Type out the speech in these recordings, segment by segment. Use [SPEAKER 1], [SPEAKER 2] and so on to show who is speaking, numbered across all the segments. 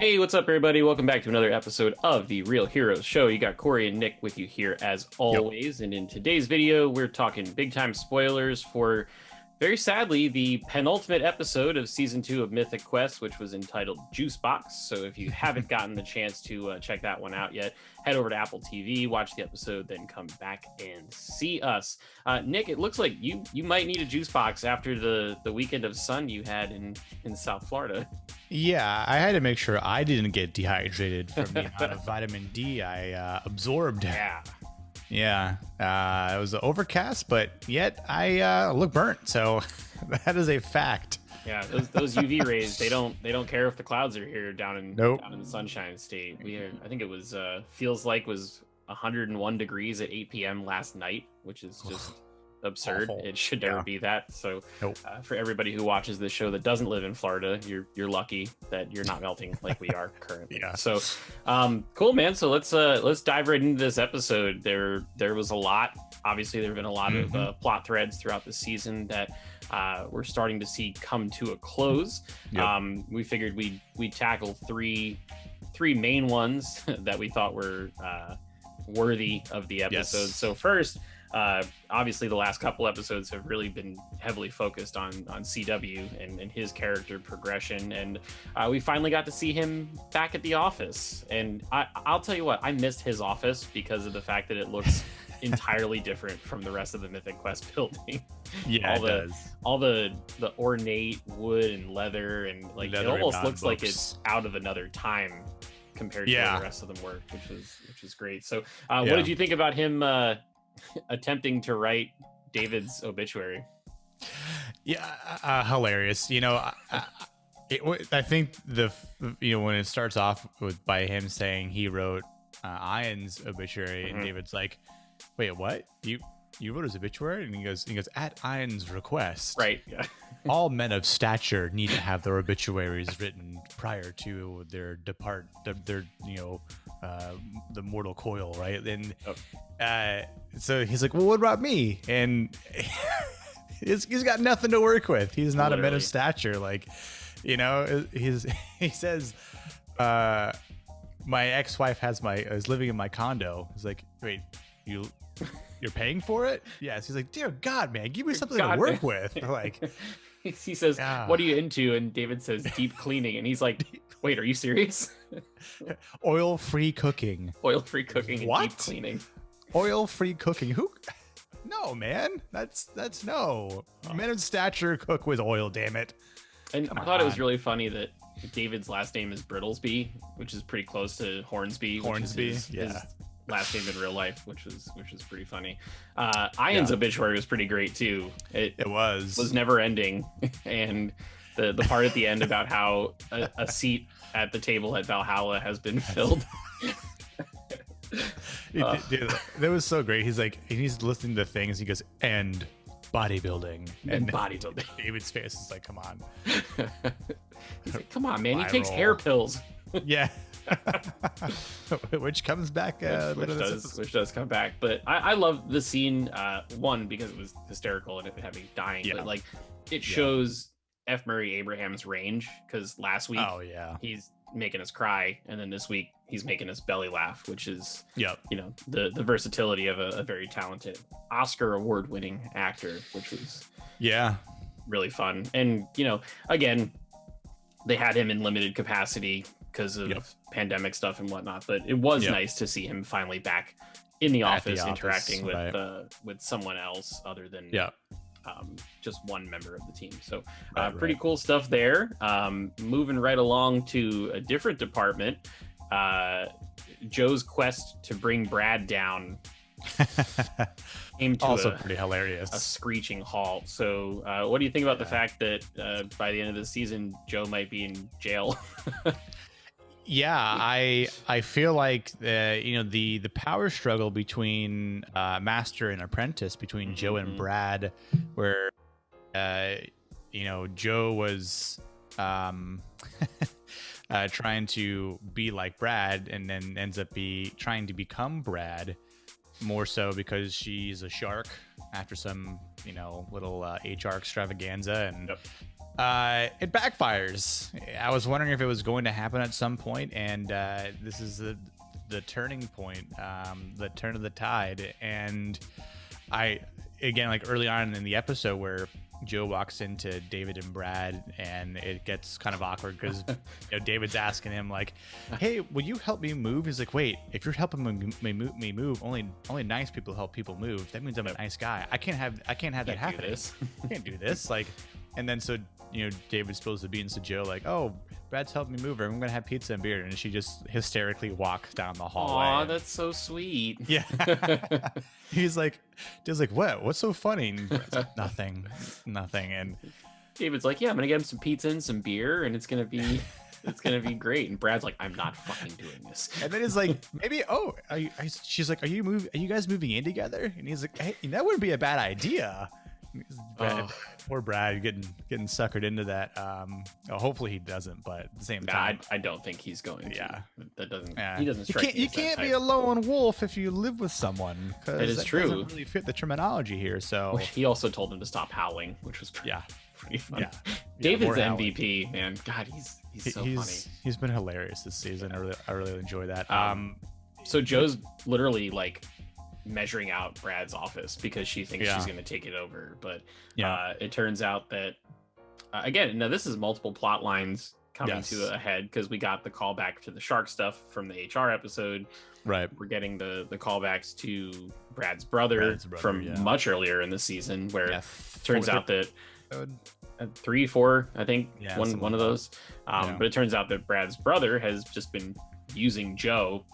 [SPEAKER 1] Hey, what's up, everybody? Welcome back to another episode of the Real Heroes Show. You got Cory and Nick with you here as always. And in today's video, we're talking big time spoilers for, very sadly, the penultimate episode of season 2 of Mythic Quest, which was entitled Juice Box. So if you haven't gotten the chance to check that one out yet, head over to Apple TV, watch the episode, then come back and see us. Nick, it looks like you might need a juice box after the weekend of sun you had in South Florida.
[SPEAKER 2] Yeah, I had to make sure I didn't get dehydrated from the amount of vitamin D I absorbed. Yeah. It was overcast, but yet I look burnt. So that is a fact.
[SPEAKER 1] Yeah, those UV rays, they don't care if the clouds are here down in the Sunshine State. I think it was feels like was 101 degrees at 8 p.m. last night, which is just absurd.
[SPEAKER 2] Awful.
[SPEAKER 1] It should never be that. So
[SPEAKER 2] Nope.
[SPEAKER 1] For everybody who watches this show that doesn't live in Florida, you're lucky that you're not melting like we are currently.
[SPEAKER 2] Yeah.
[SPEAKER 1] So cool, man. So let's dive right into this episode. There was a lot. Obviously, there have been a lot of plot threads throughout the season that we're starting to see come to a close.
[SPEAKER 2] Yep.
[SPEAKER 1] We figured we'd tackle three main ones that we thought were worthy of the episode.
[SPEAKER 2] Yes.
[SPEAKER 1] So first, obviously the last couple episodes have really been heavily focused on CW and his character progression, and we finally got to see him back at the office. And I'll tell you what, I missed his office because of the fact that it looks entirely different from the rest of the Mythic Quest building.
[SPEAKER 2] Yeah,
[SPEAKER 1] all the ornate wood and leather, and like it almost looks like it's out of another time compared to how the rest of them work, which is great. So what did you think about him attempting to write David's obituary?
[SPEAKER 2] Yeah, hilarious. I think when it starts off by him saying he wrote Ian's obituary, and David's like, "Wait, what? You wrote his obituary?" And he goes, "At Ian's request."
[SPEAKER 1] Right. Yeah.
[SPEAKER 2] All men of stature need to have their obituaries written prior to their the mortal coil, right? And so he's like, "Well, what about me?" And he's got nothing to work with. He's not a man of stature. He says, "My ex-wife is living in my condo." He's like, "Wait, you're paying for it?" Yes. He's like, "Dear God, man, give me something to work with." Like,
[SPEAKER 1] he says, "What are you into?" And David says, "Deep cleaning." And he's like, "Wait, are you serious?"
[SPEAKER 2] Oil-free cooking.
[SPEAKER 1] Oil-free cooking.
[SPEAKER 2] What?
[SPEAKER 1] And deep cleaning.
[SPEAKER 2] Oil-free cooking. Who? No, man. That's no. Men of stature cook with oil. Damn it.
[SPEAKER 1] And I thought it was really funny that David's last name is Brittlesby, which is pretty close to Hornsby.
[SPEAKER 2] Hornsby.
[SPEAKER 1] Which is his last name in real life, which was pretty funny. Ian's obituary was pretty great too. It was never ending, and the part at the end about how a seat at the table at Valhalla has been filled.
[SPEAKER 2] Dude, that was so great. He's listening to things. He goes, "And bodybuilding."
[SPEAKER 1] And bodybuilding.
[SPEAKER 2] David's face is like, "Come on."
[SPEAKER 1] He's like, "Come on, man. He takes hair pills."
[SPEAKER 2] Yeah. Which comes back
[SPEAKER 1] which does come back. But I love the scene, one, because it was hysterical and it had me dying, but like it shows F. Murray Abraham's range, because last week he's making us cry, and then this week he's making us belly laugh, which is the versatility of a very talented Oscar award-winning actor, which was really fun. And again, they had him in limited capacity because of pandemic stuff and whatnot, but it was nice to see him finally back in the office interacting with someone else other than just one member of the team. So pretty cool stuff there. Moving right along to a different department, Joe's quest to bring Brad down came to
[SPEAKER 2] pretty hilarious,
[SPEAKER 1] a screeching halt. So what do you think about the fact that by the end of the season Joe might be in jail?
[SPEAKER 2] I feel like the power struggle between master and apprentice, between Joe and Brad, where Joe was trying to be like Brad, and then ends up trying to become Brad, more so because she's a shark after some little HR extravaganza, and It backfires. I was wondering if it was going to happen at some point, and this is the turning point, the turn of the tide. And again, like early on in the episode where Joe walks into David and Brad, and it gets kind of awkward because David's asking him like, "Hey, will you help me move?" He's like, "Wait, if you're helping me move, only nice people help people move. That means I'm a nice guy. I can't have that happen. I can't do this." Like, and then so David spills the beans to Joe like, "Oh, Brad's helping me move. I'm gonna have pizza and beer," and she just hysterically walks down the hallway.
[SPEAKER 1] Aw, that's so sweet.
[SPEAKER 2] Yeah. He's like, what? What's so funny? And Brad's like, nothing. And
[SPEAKER 1] David's like, yeah, I'm gonna get him some pizza and some beer, and it's gonna be great. And Brad's like, I'm not fucking doing this.
[SPEAKER 2] And then he's like, maybe, she's like, are you guys moving in together? And he's like, hey, that wouldn't be a bad idea. Poor Brad getting suckered into that. Hopefully he doesn't, but at the same time,
[SPEAKER 1] I don't think he's going to.
[SPEAKER 2] Yeah,
[SPEAKER 1] that doesn't. Yeah. He doesn't strike.
[SPEAKER 2] You can't be a lone wolf if you live with someone.
[SPEAKER 1] That is true.
[SPEAKER 2] Doesn't really fit the terminology here. So
[SPEAKER 1] he also told him to stop howling, which was pretty fun. Yeah. David's MVP, man. God, he's so funny.
[SPEAKER 2] He's been hilarious this season. I really enjoy that.
[SPEAKER 1] So Joe's literally like measuring out Brad's office because she thinks she's going to take it over, but it turns out that again, now this is multiple plot lines coming to a head because we got the callback to the shark stuff from the HR episode.
[SPEAKER 2] Right,
[SPEAKER 1] we're getting the callbacks to Brad's brother from much earlier in the season, where it turns out that 3, 4, I think one of those. But it turns out that Brad's brother has just been using Joe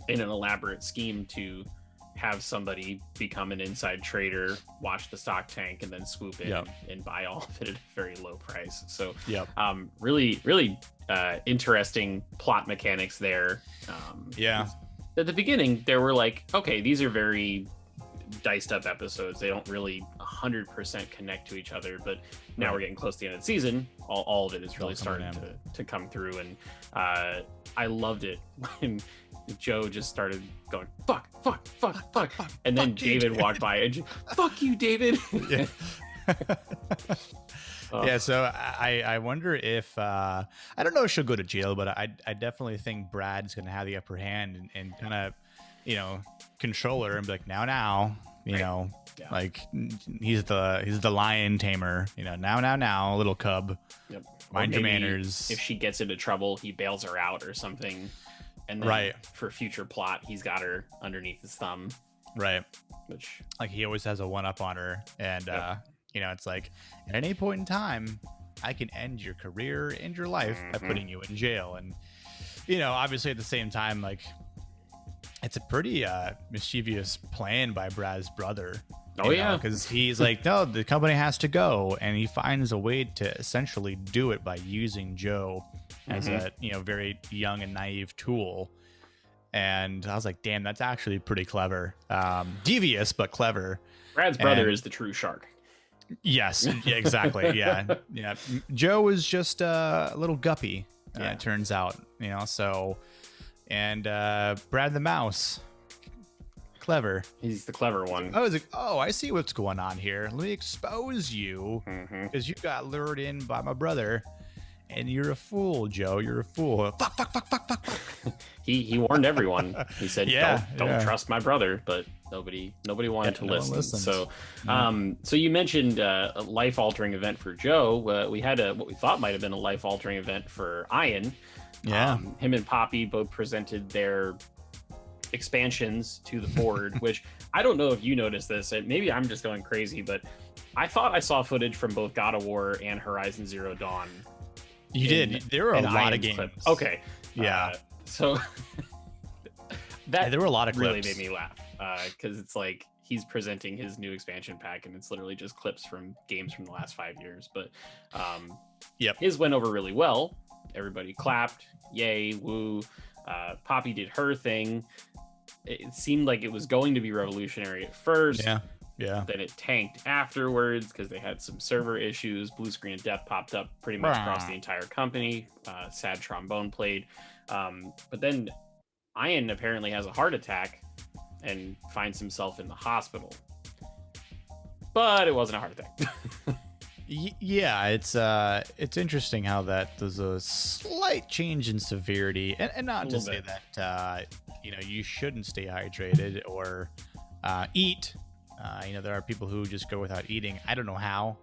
[SPEAKER 1] in an elaborate scheme to have somebody become an inside trader, watch the stock tank, and then swoop in and buy all of it at a very low price. So really interesting plot mechanics there. At the beginning, there were like, okay, these are very diced up episodes. They don't really 100% connect to each other, but now we're getting close to the end of the season. All of it is really starting to come through, and I loved it when Joe just started going fuck, and then David walked by and just, fuck you, David.
[SPEAKER 2] So I wonder if I don't know if she'll go to jail, but I definitely think Brad's gonna have the upper hand and kind of control her and be like, now like he's the lion tamer, now little cub. Mind your manners.
[SPEAKER 1] If she gets into trouble, he bails her out or something. And then for future plot, he's got her underneath his thumb.
[SPEAKER 2] Right.
[SPEAKER 1] Which,
[SPEAKER 2] like, he always has a one-up on her. And, it's like, at any point in time, I can end your career and your life by putting you in jail. And, obviously at the same time, like, it's a pretty mischievous plan by Brad's brother. Because he's like, no, the company has to go. And he finds a way to essentially do it by using Joe as a very young and naive tool. And I was like, damn, that's actually pretty clever. Devious but clever.
[SPEAKER 1] Brad's brother is the true shark.
[SPEAKER 2] Yes, exactly. Yeah. Joe is just a little guppy, it turns out. So, and Brad the mouse, clever.
[SPEAKER 1] He's the clever one.
[SPEAKER 2] I was like, I see what's going on here. Let me expose you because you got lured in by my brother. And you're a fool, Joe. You're a fool. Fuck.
[SPEAKER 1] He warned everyone. He said, don't trust my brother, but nobody wanted to listen. So, so you mentioned a life-altering event for Joe. We had what we thought might have been a life-altering event for Ian. Him and Poppy both presented their expansions to the board, which I don't know if you noticed this, and maybe I'm just going crazy, but I thought I saw footage from both God of War and Horizon Zero Dawn.
[SPEAKER 2] You did. There were a lot of games.
[SPEAKER 1] Clips. Okay.
[SPEAKER 2] Yeah.
[SPEAKER 1] So
[SPEAKER 2] there were a lot of clips.
[SPEAKER 1] Really made me laugh because it's like he's presenting his new expansion pack and it's literally just clips from games from the last 5 years. But his went over really well. Everybody clapped. Yay. Woo. Poppy did her thing. It seemed like it was going to be revolutionary at first.
[SPEAKER 2] Yeah.
[SPEAKER 1] Then it tanked afterwards because they had some server issues. Blue screen of death popped up pretty much across the entire company. Sad trombone played. But then Ian apparently has a heart attack and finds himself in the hospital. But it wasn't a heart attack.
[SPEAKER 2] Yeah, it's interesting how that there's a slight change in severity, and not to say that you shouldn't stay hydrated or eat. There are people who just go without eating. I don't know how.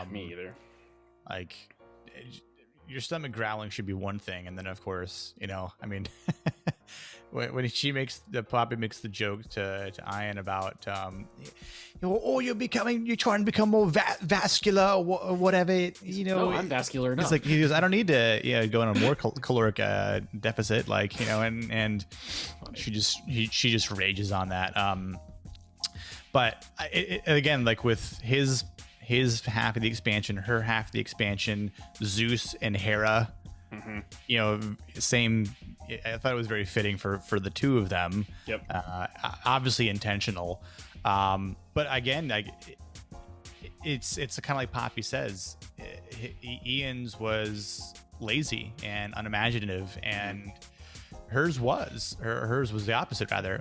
[SPEAKER 1] Me either.
[SPEAKER 2] Like, your stomach growling should be one thing, and then of course, I mean, when Poppy makes the joke to Ian about, you're trying to become more vascular or whatever,
[SPEAKER 1] No, I'm vascular enough.
[SPEAKER 2] He goes, I don't need to, go on a more caloric deficit, and she just rages on that. But again, like with his half of the expansion, her half of the expansion, Zeus and Hera, same. I thought it was very fitting for the two of them.
[SPEAKER 1] Yep.
[SPEAKER 2] Obviously intentional. But again, like it's kind of like Poppy says, Ian's was lazy and unimaginative, and hers was the opposite, rather.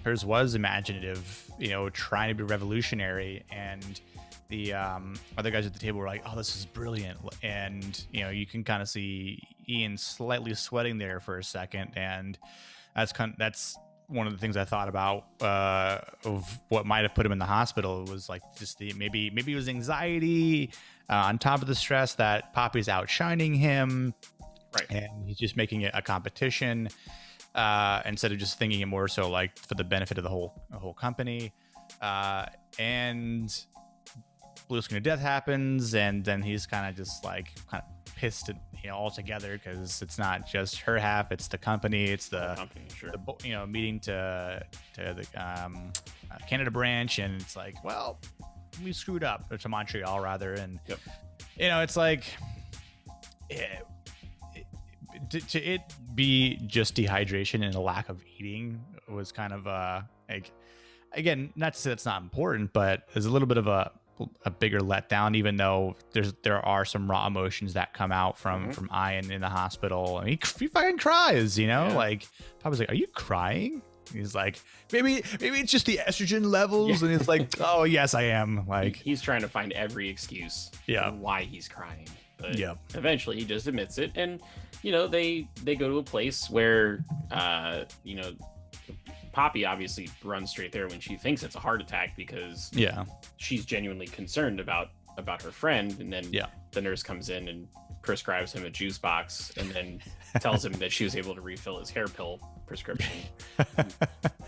[SPEAKER 2] Hers was imaginative, trying to be revolutionary, and the other guys at the table were like, oh, this is brilliant. And you can kind of see Ian slightly sweating there for a second, and that's one of the things I thought about of what might have put him in the hospital. It was like just maybe it was anxiety on top of the stress that Poppy's outshining him,
[SPEAKER 1] right?
[SPEAKER 2] And he's just making it a competition instead of just thinking it more so like for the benefit of the whole company. And Blue Screen of Death happens, and then he's kind of pissed at, altogether, because it's not just her half, it's the company, it's the company, sure. Meeting to the Canada branch, and it's like, well, we screwed up, or to Montreal rather, and
[SPEAKER 1] yep.
[SPEAKER 2] It's like to it be just dehydration and a lack of eating was kind of like, again, not to say that's not important, but there's a little bit of a bigger letdown, even though there are some raw emotions that come out from Ian in the hospital. I mean, he fucking cries, like Papa's like, are you crying? He's like, maybe it's just the estrogen levels. And he's like, oh yes, I am. Like,
[SPEAKER 1] he's trying to find every excuse for why he's crying, but eventually he just admits it. And they go to a place where Poppy obviously runs straight there when she thinks it's a heart attack, because she's genuinely concerned about her friend. And then the nurse comes in and prescribes him a juice box, and then tells him that she was able to refill his hair pill prescription.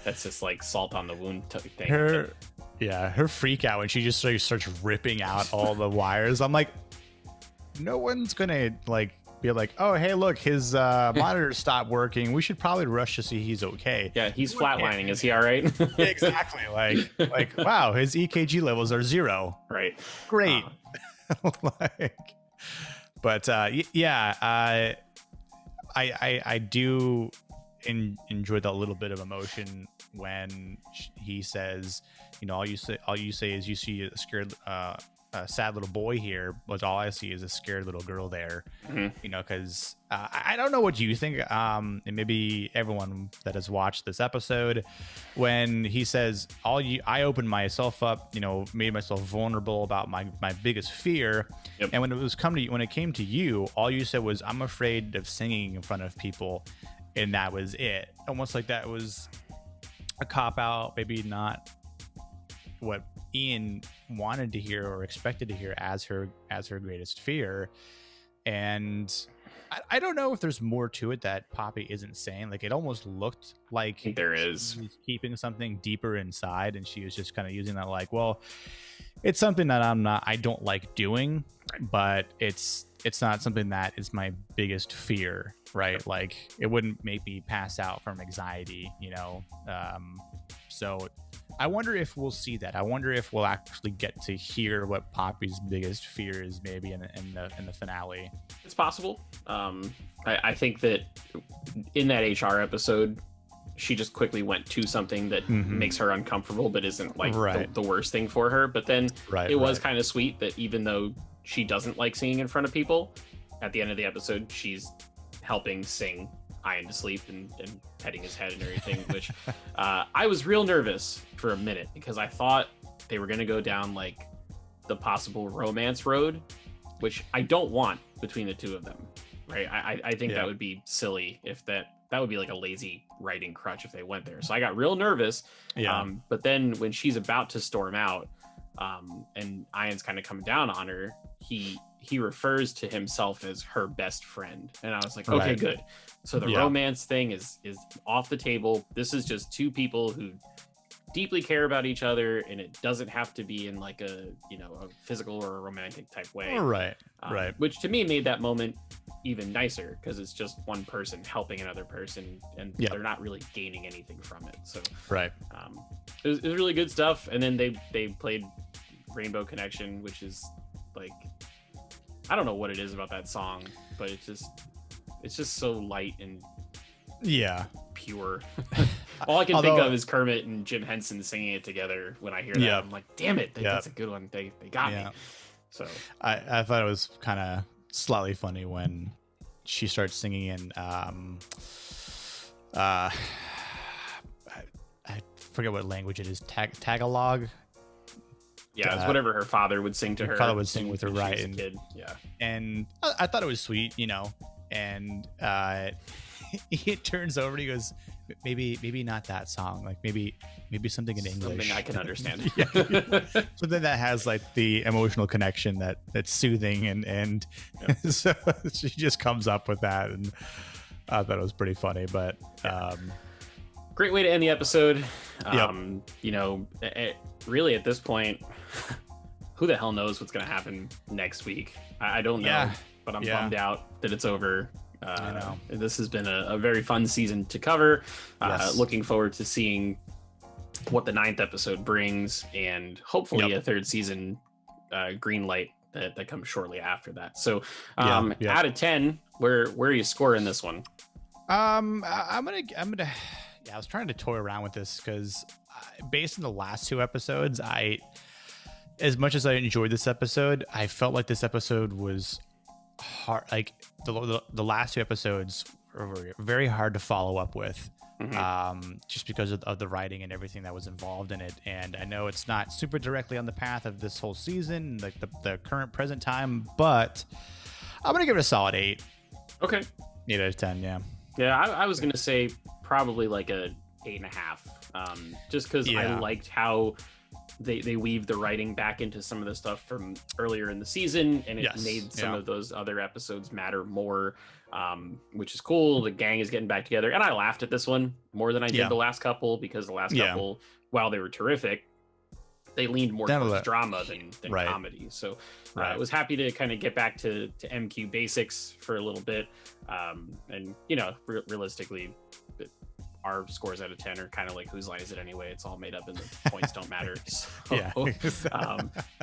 [SPEAKER 1] That's just like salt on the wound thing.
[SPEAKER 2] Her freak out when she just starts ripping out all the wires. I'm like, no one's gonna be like, oh, hey, look, his monitor stopped working. We should probably rush to see he's okay.
[SPEAKER 1] Yeah, he's flatlining. Is he all right?
[SPEAKER 2] Exactly. Like, wow, his EKG levels are 0.
[SPEAKER 1] Right.
[SPEAKER 2] Great. But I do enjoy that little bit of emotion when he says, all you say is you see a scared, a sad little boy here, but all I see is a scared little girl there. Because I don't know what you think, and maybe everyone that has watched this episode, when he says, I opened myself up, made myself vulnerable about my biggest fear. And when it came to you, all you said was, I'm afraid of singing in front of people, and that was it. Almost like that was a cop out, maybe not what Ian wanted to hear or expected to hear as her greatest fear. And I don't know if there's more to it that Poppy isn't saying. Like, it almost looked like
[SPEAKER 1] there is.
[SPEAKER 2] She was keeping something deeper inside, and she was just kind of using that like, well, it's something that I don't like doing, but it's not something that is my biggest fear, right? Like, it wouldn't make me pass out from anxiety, so I wonder if we'll see that. I wonder if we'll actually get to hear what Poppy's biggest fear is, maybe in the finale.
[SPEAKER 1] It's possible. I think that in that HR episode, she just quickly went to something that makes her uncomfortable, but isn't like the worst thing for her. But then it was kind of sweet that even though she doesn't like singing in front of people, at the end of the episode, she's helping sing Ian to sleep and petting his head and everything, which I was real nervous for a minute, because I thought they were going to go down like the possible romance road, which I don't want between the two of them, right? I think that would be silly if that would be like a lazy writing crutch if they went there. So I got real nervous. But then when she's about to storm out, and Ian's kind of coming down on her, he refers to himself as her best friend, and I was like, okay, good. So the romance thing is off the table. This is just two people who deeply care about each other, and it doesn't have to be in like a a physical or a romantic type way.
[SPEAKER 2] Right.
[SPEAKER 1] Which to me made that moment even nicer, because it's just one person helping another person, and they're not really gaining anything from it. So it was really good stuff. And then they played Rainbow Connection, which is like, I don't know what it is about that song, but it's just so light and pure. All I can think of is Kermit and Jim Henson singing it together. When I hear that, I'm like, damn it, that's a good one. They got me. So
[SPEAKER 2] I thought it was kind of slightly funny when she starts singing in I forget what language it is, Tagalog.
[SPEAKER 1] Yeah, it's whatever her father would sing to her.
[SPEAKER 2] Her father would sing with her, right?
[SPEAKER 1] And kid.
[SPEAKER 2] And I thought it was sweet, and it turns over and he goes, maybe not that song, like maybe something in English,
[SPEAKER 1] something I can understand.
[SPEAKER 2] Something that has like the emotional connection that's soothing, and so she just comes up with that, and I thought it was pretty funny. But
[SPEAKER 1] great way to end the episode. Really at this point, who the hell knows what's going to happen next week? I don't know, but I'm bummed out that it's over. I know. This has been a very fun season to cover. Looking forward to seeing what the 9th episode brings, and hopefully a 3rd season green light that comes shortly after that. So out of 10, where are you scoring this one?
[SPEAKER 2] I'm gonna I was trying to toy around with this because based on the last 2 episodes, as much as I enjoyed this episode, I felt like this episode was hard. Like the last 2 episodes were very hard to follow up with, just because of the writing and everything that was involved in it. And I know it's not super directly on the path of this whole season, like the current present time, but I'm gonna give it a solid 8.
[SPEAKER 1] Okay.
[SPEAKER 2] 8 out of 10.
[SPEAKER 1] Yeah, I was gonna say probably like a 8.5, just because I liked how they weave the writing back into some of the stuff from earlier in the season, and it made some of those other episodes matter more, which is cool. The gang is getting back together, and I laughed at this one more than I did the last couple, because the last couple, while they were terrific, they leaned more towards drama than comedy. So I was happy to kind of get back to MQ basics for a little bit, and realistically, our scores out of 10 are kind of like, whose line is it anyway? It's all made up and the points don't matter. So,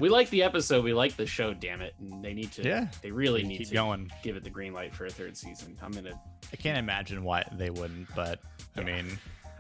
[SPEAKER 1] we like the episode, we like the show, damn it, and they need to they really need to going. Give it the green light for a 3rd season.
[SPEAKER 2] I can't imagine why they wouldn't, but I mean,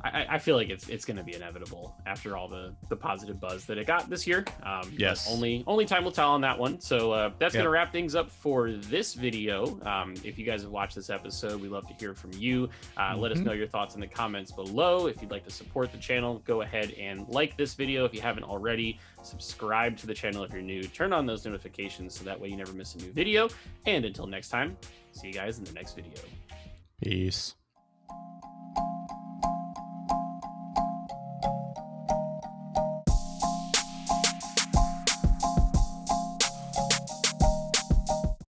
[SPEAKER 1] I feel like it's going to be inevitable after all the positive buzz that it got this year. Only time will tell on that one. So that's going to wrap things up for this video. If you guys have watched this episode, we'd love to hear from you. Let us know your thoughts in the comments below. If you'd like to support the channel, go ahead and like this video if you haven't already. Subscribe to the channel if you're new. Turn on those notifications so that way you never miss a new video. And until next time, see you guys in the next video.
[SPEAKER 2] Peace.